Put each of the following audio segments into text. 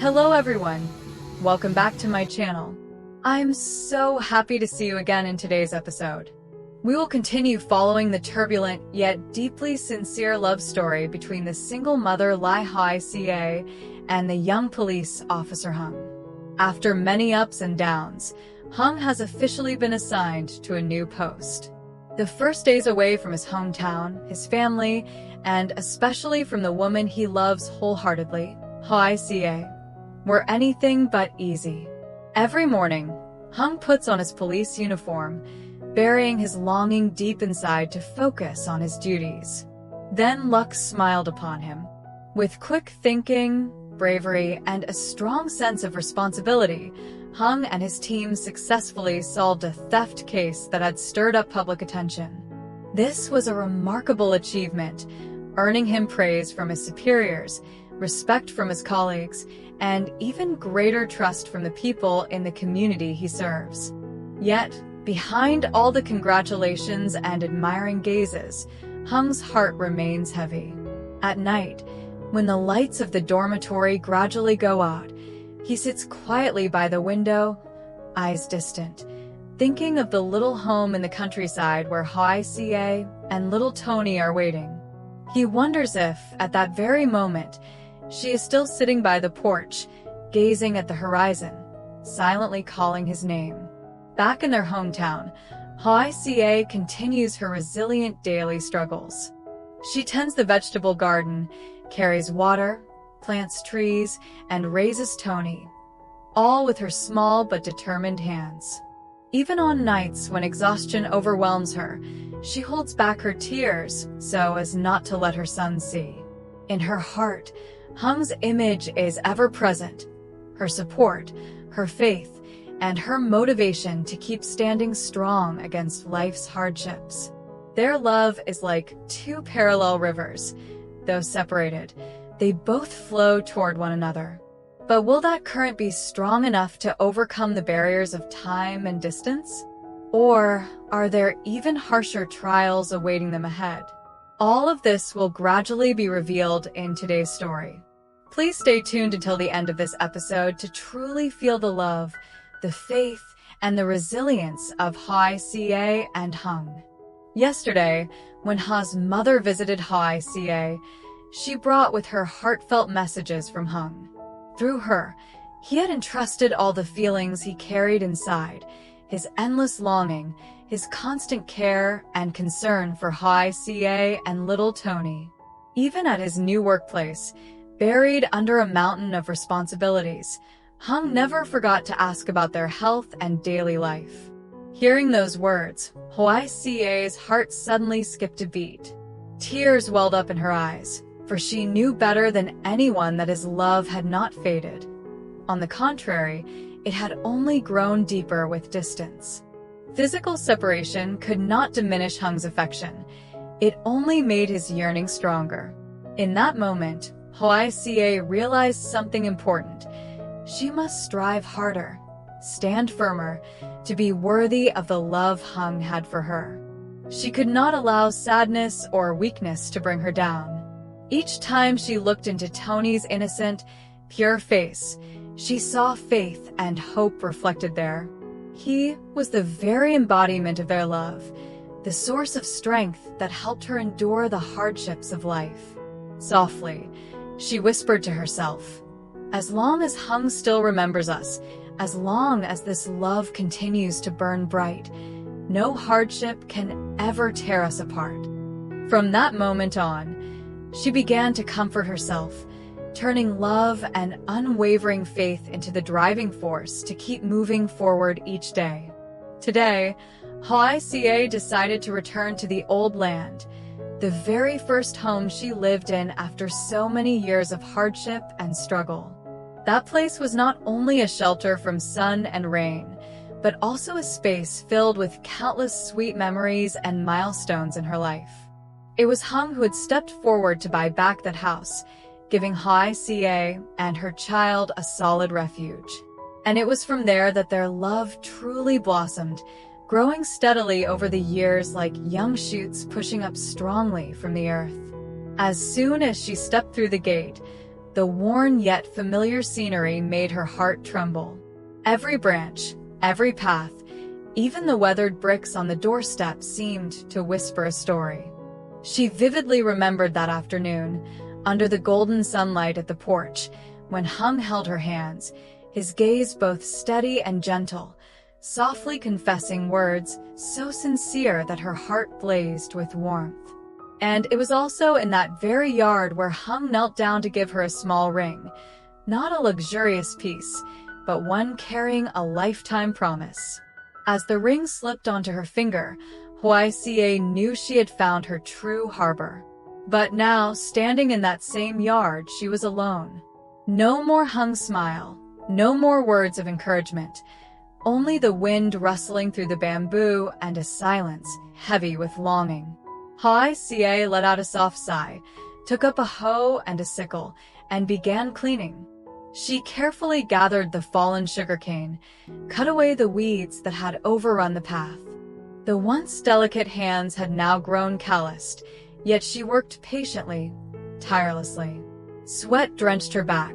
Hello everyone, welcome back to my channel. I'm so happy to see you again in today's episode. We will continue following the turbulent yet deeply sincere love story between the single mother Ly Hoai Ca and the young police officer Hùng. After many ups and downs, Hùng has officially been assigned to a new post. The first days away from his hometown, his family, and especially from the woman he loves wholeheartedly, Hoai Ca, were anything but easy. Every morning, Hùng puts on his police uniform, burying his longing deep inside to focus on his duties. Then luck smiled upon him. With quick thinking, bravery, and a strong sense of responsibility, Hùng and his team successfully solved a theft case that had stirred up public attention. This was a remarkable achievement, earning him praise from his superiors, respect from his colleagues, and even greater trust from the people in the community he serves. Yet, behind all the congratulations and admiring gazes, Hung's heart remains heavy. At night, when the lights of the dormitory gradually go out, he sits quietly by the window, eyes distant, thinking of the little home in the countryside where Hoai Ca and little Tony are waiting. He wonders if, at that very moment, she is still sitting by the porch, gazing at the horizon, silently calling his name. Back in their hometown, Hoai Ca continues her resilient daily struggles. She tends the vegetable garden, carries water, plants trees, and raises Tony, all with her small but determined hands. Even on nights when exhaustion overwhelms her, she holds back her tears so as not to let her son see. In her heart, Hung's image is ever present, her support, her faith, and her motivation to keep standing strong against life's hardships. Their love is like two parallel rivers. Though separated, they both flow toward one another. But will that current be strong enough to overcome the barriers of time and distance? Or are there even harsher trials awaiting them ahead? All of this will gradually be revealed in today's story. Please stay tuned until the end of this episode to truly feel the love, the faith, and the resilience of Hoai Ca and Hùng. Yesterday, when Ha's mother visited Hoai Ca, she brought with her heartfelt messages from Hùng. Through her, he had entrusted all the feelings he carried inside, his endless longing, his constant care and concern for Hoai Ca and little Tony. Even at his new workplace, buried under a mountain of responsibilities, Hùng never forgot to ask about their health and daily life. Hearing those words, Hoai Ca's heart suddenly skipped a beat. Tears welled up in her eyes, for she knew better than anyone that his love had not faded. On the contrary, it had only grown deeper with distance. Physical separation could not diminish Hung's affection. It only made his yearning stronger. In that moment, Hoai Ca realized something important. She must strive harder, stand firmer, to be worthy of the love Hùng had for her. She could not allow sadness or weakness to bring her down. Each time she looked into Tony's innocent, pure face, she saw faith and hope reflected there. He was the very embodiment of their love, the source of strength that helped her endure the hardships of life. Softly, she whispered to herself, "As long as Hùng still remembers us, as long as this love continues to burn bright, no hardship can ever tear us apart." From that moment on, she began to comfort herself, turning love and unwavering faith into the driving force to keep moving forward each day. Today, Hoai Ca decided to return to the old land, the very first home she lived in after so many years of hardship and struggle. That place was not only a shelter from sun and rain, but also a space filled with countless sweet memories and milestones in her life. It was Hùng who had stepped forward to buy back that house, giving Hoai Ca and her child a solid refuge. And it was from there that their love truly blossomed, growing steadily over the years like young shoots pushing up strongly from the earth. As soon as she stepped through the gate, The worn yet familiar scenery made her heart tremble. Every branch, every path, even the weathered bricks on the doorstep seemed to whisper a story. She vividly remembered that afternoon, under the golden sunlight at the porch, when Hung held her hands, his gaze both steady and gentle, softly confessing words so sincere that her heart blazed with warmth. And it was also in that very yard where Hung knelt down to give her a small ring, not a luxurious piece, but one carrying a lifetime promise. As the ring slipped onto her finger, Hoai Ca knew she had found her true harbor. But now, standing in that same yard, she was alone. No more Hung's smile, no more words of encouragement, only the wind rustling through the bamboo and a silence heavy with longing. Hoai Ca let out a soft sigh, took up a hoe and a sickle, and began cleaning. She carefully gathered the fallen sugarcane, cut away the weeds that had overrun the path. The once delicate hands had now grown calloused, yet she worked patiently, tirelessly. Sweat drenched her back,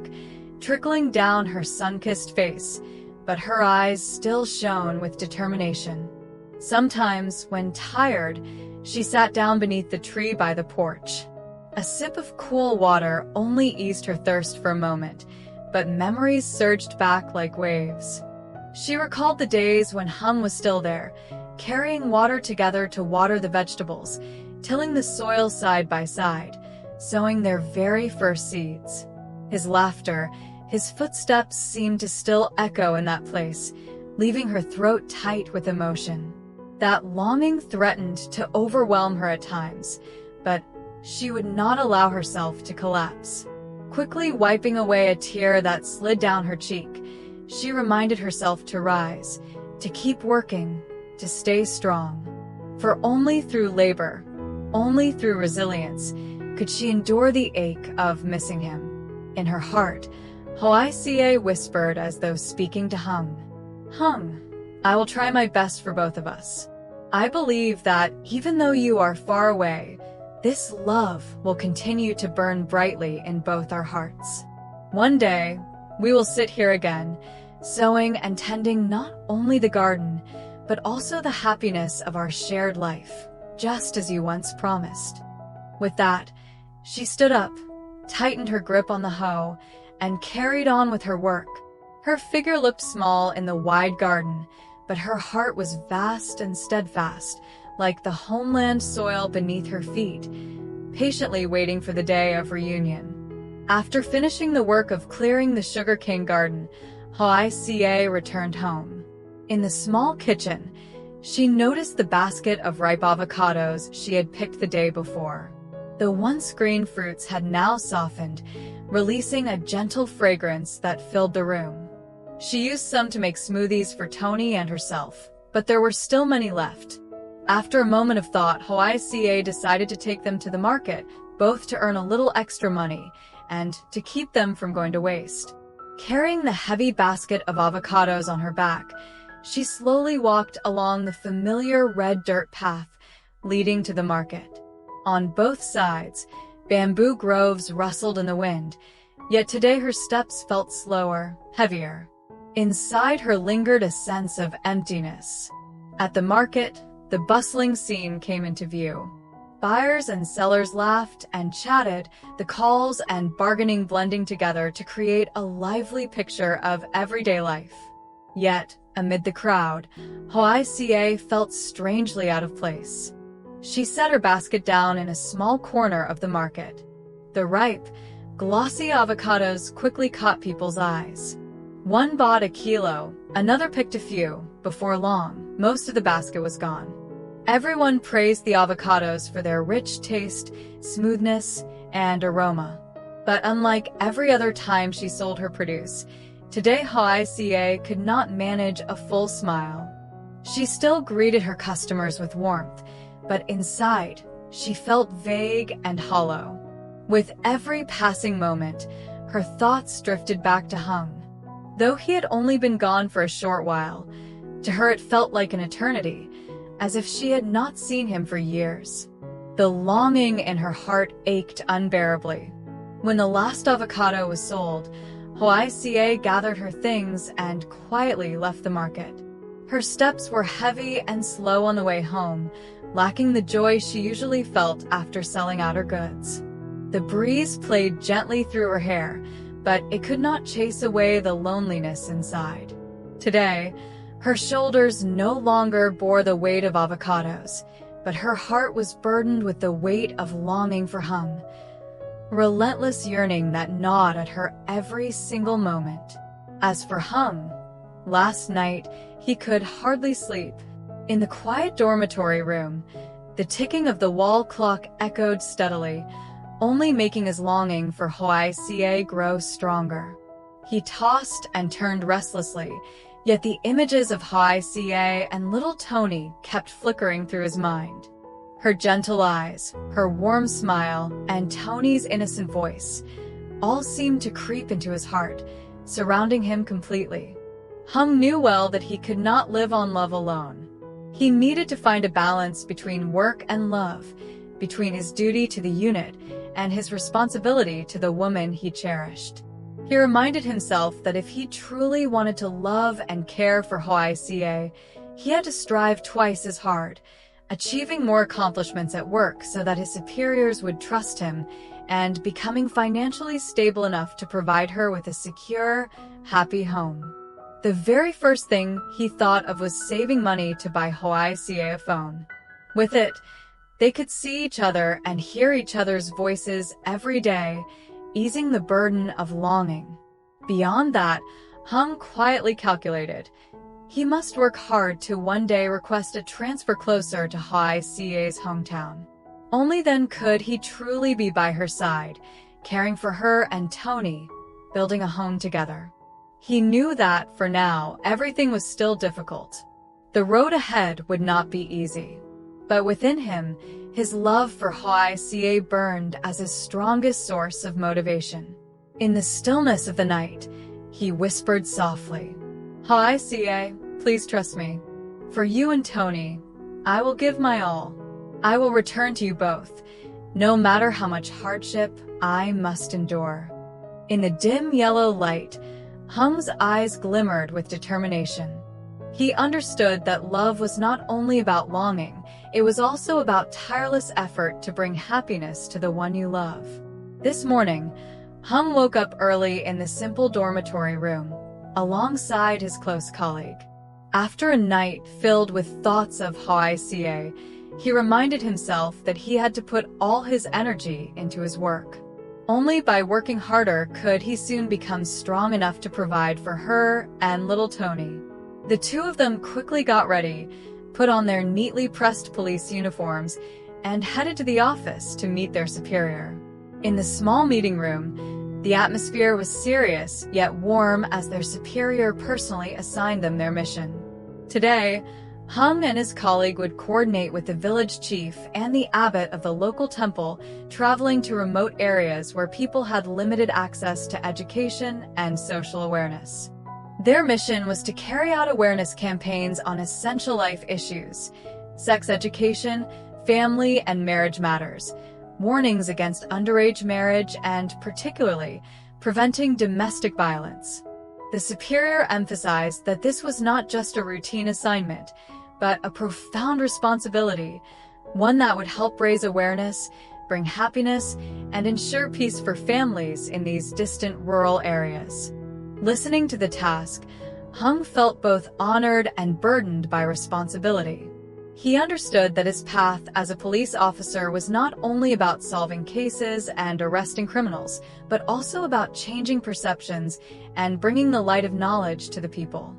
trickling down her sun-kissed face, but her eyes still shone with determination. Sometimes, when tired, she sat down beneath the tree by the porch. A sip of cool water only eased her thirst for a moment, but memories surged back like waves. She recalled the days when Hung was still there, carrying water together to water the vegetables, tilling the soil side by side, sowing their very first seeds. His laughter, his footsteps seemed to still echo in that place, leaving her throat tight with emotion. That longing threatened to overwhelm her at times, but she would not allow herself to collapse. Quickly wiping away a tear that slid down her cheek, she reminded herself to rise, to keep working, to stay strong. For only through labor, only through resilience, could she endure the ache of missing him. In her heart, Hoai Ca whispered as though speaking to Hung. Hung, I will try my best for both of us. I believe that even though you are far away, this love will continue to burn brightly in both our hearts. One day, we will sit here again, sowing and tending not only the garden, but also the happiness of our shared life, just as you once promised. With that, she stood up, tightened her grip on the hoe, and carried on with her work. Her figure looked small in the wide garden, but her heart was vast and steadfast, like the homeland soil beneath her feet, patiently waiting for the day of reunion. After finishing the work of clearing the sugarcane garden, Hoai Ca returned home. In the small kitchen, she noticed the basket of ripe avocados she had picked the day before. The once green fruits had now softened, releasing a gentle fragrance that filled the room. She used some to make smoothies for Tony and herself, but there were still many left. After a moment of thought, Hoai Ca decided to take them to the market, both to earn a little extra money and to keep them from going to waste. Carrying the heavy basket of avocados on her back, she slowly walked along the familiar red dirt path leading to the market. On both sides, bamboo groves rustled in the wind, yet today her steps felt slower, heavier. Inside her lingered a sense of emptiness. At the market, the bustling scene came into view. Buyers and sellers laughed and chatted, the calls and bargaining blending together to create a lively picture of everyday life. Yet, amid the crowd, Hoai Ca felt strangely out of place. She set her basket down in a small corner of the market. The ripe, glossy avocados quickly caught people's eyes. One bought a kilo, another picked a few. Before long, most of the basket was gone. Everyone praised the avocados for their rich taste, smoothness, and aroma. But unlike every other time she sold her produce, today Hoai Ca could not manage a full smile. She still greeted her customers with warmth, but inside, she felt vague and hollow. With every passing moment, her thoughts drifted back to Hung. Though he had only been gone for a short while, to her it felt like an eternity, as if she had not seen him for years. The longing in her heart ached unbearably. When the last avocado was sold, Hoai Ca gathered her things and quietly left the market. Her steps were heavy and slow on the way home, lacking the joy she usually felt after selling out her goods. The breeze played gently through her hair, but it could not chase away the loneliness inside. Today, her shoulders no longer bore the weight of avocados, but her heart was burdened with the weight of longing for Hung, relentless yearning that gnawed at her every single moment. As for Hung, last night he could hardly sleep. In the quiet dormitory room, the ticking of the wall clock echoed steadily, only making his longing for Hoai Ca grow stronger. He tossed and turned restlessly, yet the images of Hoai Ca and little Tony kept flickering through his mind. Her gentle eyes, her warm smile, and Tony's innocent voice all seemed to creep into his heart, surrounding him completely. Hung knew well that he could not live on love alone. He needed to find a balance between work and love, between his duty to the unit and his responsibility to the woman he cherished. He reminded himself that if he truly wanted to love and care for Hoai Ca, he had to strive twice as hard, achieving more accomplishments at work so that his superiors would trust him, and becoming financially stable enough to provide her with a secure, happy home. The very first thing he thought of was saving money to buy Hoai Ca a phone. With it, they could see each other and hear each other's voices every day, easing the burden of longing. Beyond that, Hung quietly calculated. He must work hard to one day request a transfer closer to Hoai Ca's hometown. Only then could he truly be by her side, caring for her and Tony, building a home together. He knew that, for now, everything was still difficult. The road ahead would not be easy. But within him, his love for Hoai Ca burned as his strongest source of motivation. In the stillness of the night, he whispered softly, "Hoai Ca, please trust me. For you and Tony, I will give my all. I will return to you both, no matter how much hardship I must endure." In the dim yellow light, Hung's eyes glimmered with determination. He understood that love was not only about longing, it was also about tireless effort to bring happiness to the one you love. This morning, Hung woke up early in the simple dormitory room, alongside his close colleague. After a night filled with thoughts of Hoai Ca, he reminded himself that he had to put all his energy into his work. Only by working harder could he soon become strong enough to provide for her and little Tony. The two of them quickly got ready, put on their neatly pressed police uniforms, and headed to the office to meet their superior. In the small meeting room, the atmosphere was serious yet warm as their superior personally assigned them their mission. Today, Hung and his colleague would coordinate with the village chief and the abbot of the local temple, traveling to remote areas where people had limited access to education and social awareness. Their mission was to carry out awareness campaigns on essential life issues, sex education, family and marriage matters, warnings against underage marriage, and particularly, preventing domestic violence. The superior emphasized that this was not just a routine assignment, but a profound responsibility, one that would help raise awareness, bring happiness, and ensure peace for families in these distant rural areas. Listening to the task, Hung felt both honored and burdened by responsibility. He understood that his path as a police officer was not only about solving cases and arresting criminals, but also about changing perceptions and bringing the light of knowledge to the people.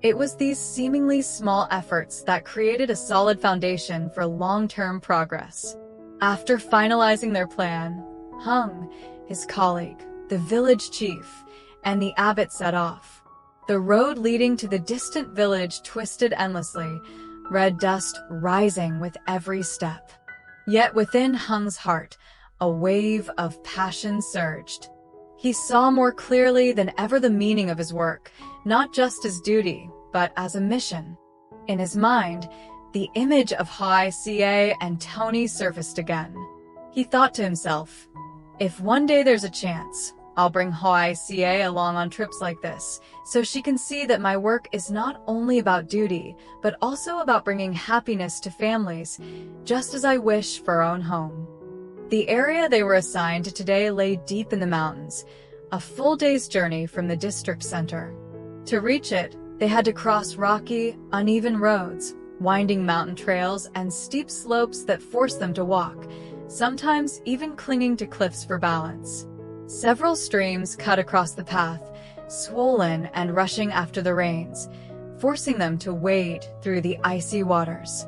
It was these seemingly small efforts that created a solid foundation for long-term progress. After finalizing their plan, Hung, his colleague, the village chief, and the abbot set off. The road leading to the distant village twisted endlessly, red dust rising with every step. Yet within Hung's heart, a wave of passion surged. He saw more clearly than ever the meaning of his work, not just as duty, but as a mission. In his mind, the image of Hoai Ca and Tony surfaced again. He thought to himself, If one day there's a chance, I'll bring Hoai Ca along on trips like this, so she can see that my work is not only about duty, but also about bringing happiness to families, just as I wish for our own home. The area they were assigned to today lay deep in the mountains, a full day's journey from the district center. To reach it, they had to cross rocky, uneven roads, winding mountain trails, and steep slopes that forced them to walk, sometimes even clinging to cliffs for balance. Several streams cut across the path, swollen and rushing after the rains, forcing them to wade through the icy waters.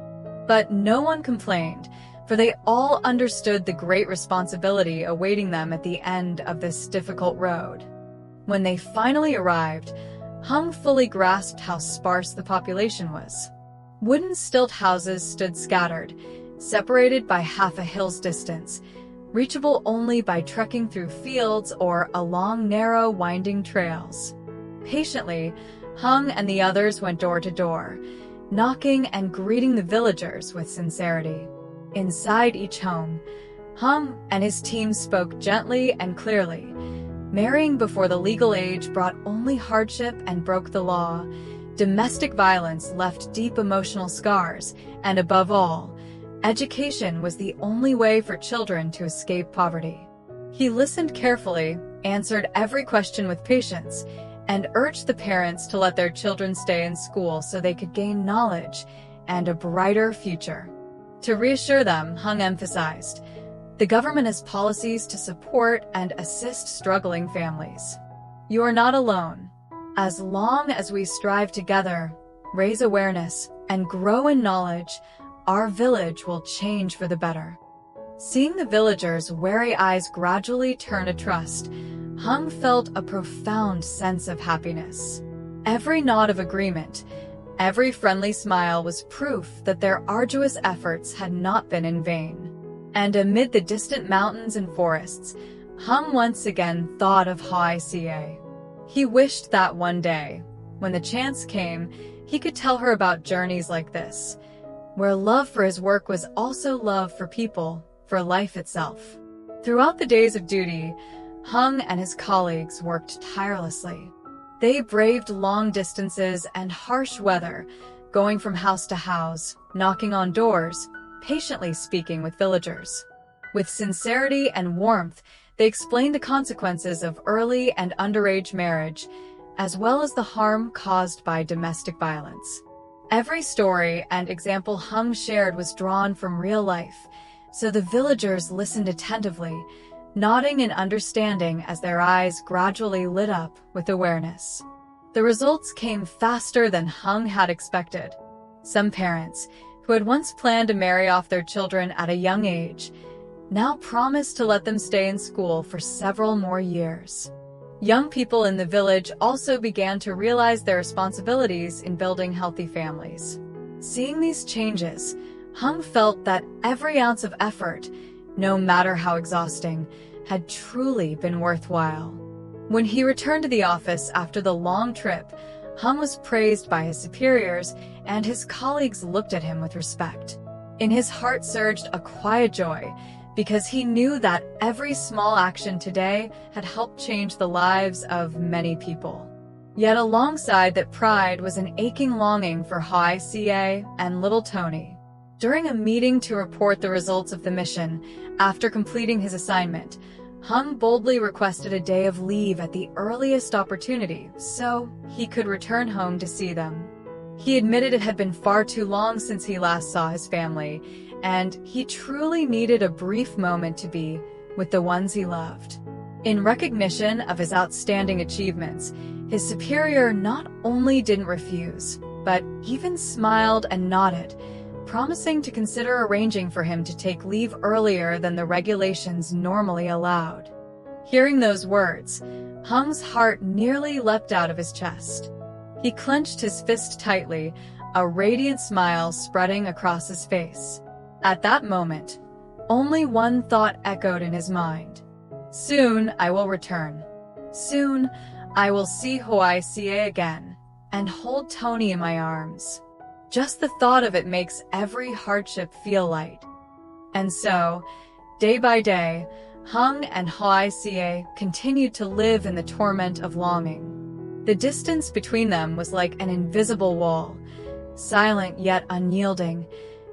But no one complained, for they all understood the great responsibility awaiting them at the end of this difficult road. When they finally arrived, Hùng fully grasped how sparse the population was. Wooden stilt houses stood scattered, separated by half a hill's distance, reachable only by trekking through fields or along narrow, winding trails. Patiently, Hùng and the others went door to door, knocking and greeting the villagers with sincerity. Inside each home, Hùng and his team spoke gently and clearly. Marrying before the legal age brought only hardship and broke the law. Domestic violence left deep emotional scars, and above all, education was the only way for children to escape poverty. He listened carefully, answered every question with patience, and urged the parents to let their children stay in school so they could gain knowledge and a brighter future. To reassure them, Hùng emphasized, the government has policies to support and assist struggling families. You are not alone. As long as we strive together, raise awareness, and grow in knowledge, our village will change for the better. Seeing the villagers' wary eyes gradually turn to trust, Hùng felt a profound sense of happiness. Every nod of agreement, every friendly smile was proof that their arduous efforts had not been in vain. And amid the distant mountains and forests, Hùng once again thought of Hoai Ca. He wished that one day, when the chance came, he could tell her about journeys like this, where love for his work was also love for people, for life itself. Throughout the days of duty, Hùng and his colleagues worked tirelessly. They braved long distances and harsh weather, going from house to house, knocking on doors, patiently speaking with villagers. With sincerity and warmth, they explained the consequences of early and underage marriage, as well as the harm caused by domestic violence. Every story and example Hùng shared was drawn from real life, so the villagers listened attentively, nodding in understanding as their eyes gradually lit up with awareness. The results came faster than Hùng had expected. Some parents, who had once planned to marry off their children at a young age, now promised to let them stay in school for several more years. Young people in the village also began to realize their responsibilities in building healthy families. Seeing these changes, Hùng felt that every ounce of effort, no matter how exhausting, had truly been worthwhile. When he returned to the office after the long trip, Hùng was praised by his superiors, and his colleagues looked at him with respect. In his heart surged a quiet joy, because he knew that every small action today had helped change the lives of many people. Yet alongside that pride was an aching longing for Hoai Ca and little Tony. During a meeting to report the results of the mission, after completing his assignment, Hùng boldly requested a day of leave at the earliest opportunity so he could return home to see them. He admitted it had been far too long since he last saw his family, and he truly needed a brief moment to be with the ones he loved. In recognition of his outstanding achievements, his superior not only didn't refuse, but even smiled and nodded, promising to consider arranging for him to take leave earlier than the regulations normally allowed. Hearing those words, Hung's heart nearly leapt out of his chest. He clenched his fist tightly, a radiant smile spreading across his face. At that moment, only one thought echoed in his mind. Soon I will return. Soon I will see Hoai Ca again and hold Tony in my arms. Just the thought of it makes every hardship feel light. And so, day by day, Hùng and Hoài Ca continued to live in the torment of longing. The distance between them was like an invisible wall, silent yet unyielding,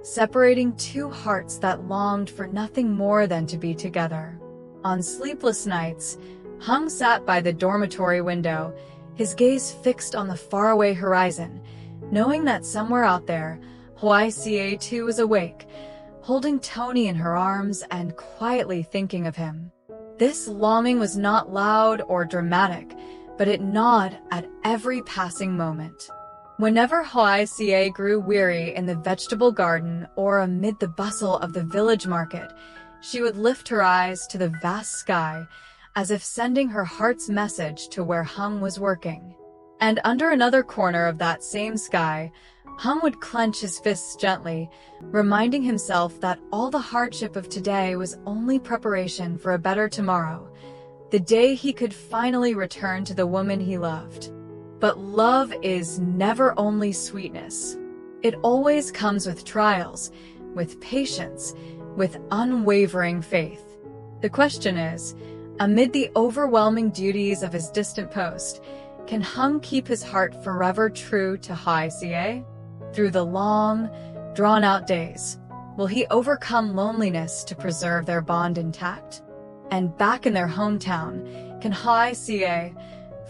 separating two hearts that longed for nothing more than to be together. On sleepless nights, Hùng sat by the dormitory window, his gaze fixed on the faraway horizon, knowing that somewhere out there, Hoài Ca too was awake, holding Tony in her arms and quietly thinking of him. This longing was not loud or dramatic, but it gnawed at every passing moment. Whenever Hoài Ca grew weary in the vegetable garden or amid the bustle of the village market, she would lift her eyes to the vast sky, as if sending her heart's message to where Hùng was working. And under another corner of that same sky, Hùng would clench his fists gently, reminding himself that all the hardship of today was only preparation for a better tomorrow, the day he could finally return to the woman he loved. But love is never only sweetness. It always comes with trials, with patience, with unwavering faith. The question is, amid the overwhelming duties of his distant post, can Hùng keep his heart forever true to Hoài Ca? Through the long, drawn-out days, will he overcome loneliness to preserve their bond intact? And back in their hometown, can Hoài Ca,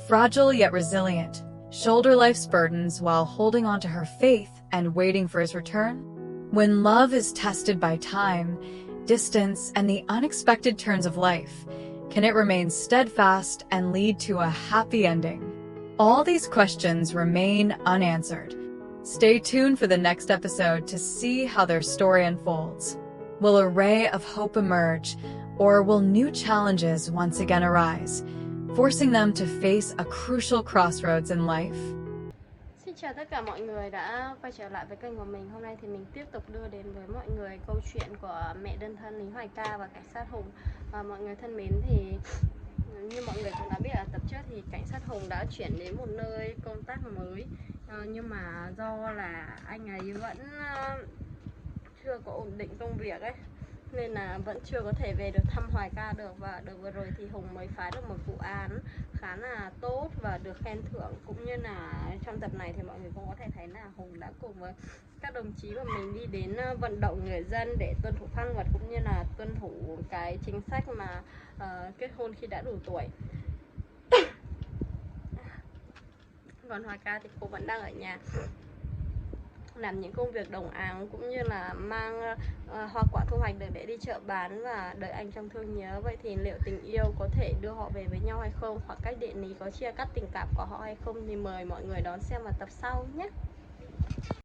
fragile yet resilient, shoulder life's burdens while holding on to her faith and waiting for his return? When love is tested by time, distance, and the unexpected turns of life, can it remain steadfast and lead to a happy ending? All these questions remain unanswered. Stay tuned for the next episode to see how their story unfolds. Will a ray of hope emerge, or will new challenges once again arise, forcing them to face a crucial crossroads in life? Xin chào tất cả mọi người đã quay trở lại với kênh của mình. Hôm nay thì mình tiếp tục đưa đến với mọi người câu chuyện của mẹ đơn thân Ly Hoai Ca và cảnh sát Hùng. Và mọi người thân mến, thì như mọi người cũng đã biết ở tập trước thì cảnh sát Hùng đã chuyển đến một nơi công tác mới, nhưng mà do là anh ấy vẫn chưa có ổn định công việc ấy, nên là vẫn chưa có thể về được thăm Hoài Ca được. Và đợt vừa rồi thì Hùng mới phá được một vụ án khá là tốt và được khen thưởng, cũng như là trong tập này thì mọi người cũng có thể thấy là Hùng đã cùng với các đồng chí của mình đi đến vận động người dân để tuân thủ pháp luật, cũng như là tuân thủ cái chính sách mà kết hôn khi đã đủ tuổi. Còn Hoài Ca thì cô vẫn đang ở nhà làm những công việc đồng áng, cũng như là mang hoa quả thu hoạch được để đi chợ bán và đợi anh trong thương nhớ. Vậy thì liệu tình yêu có thể đưa họ về với nhau hay không? Khoảng cách địa lý có chia cắt tình cảm của họ hay không? Thì mời mọi người đón xem vào tập sau nhé.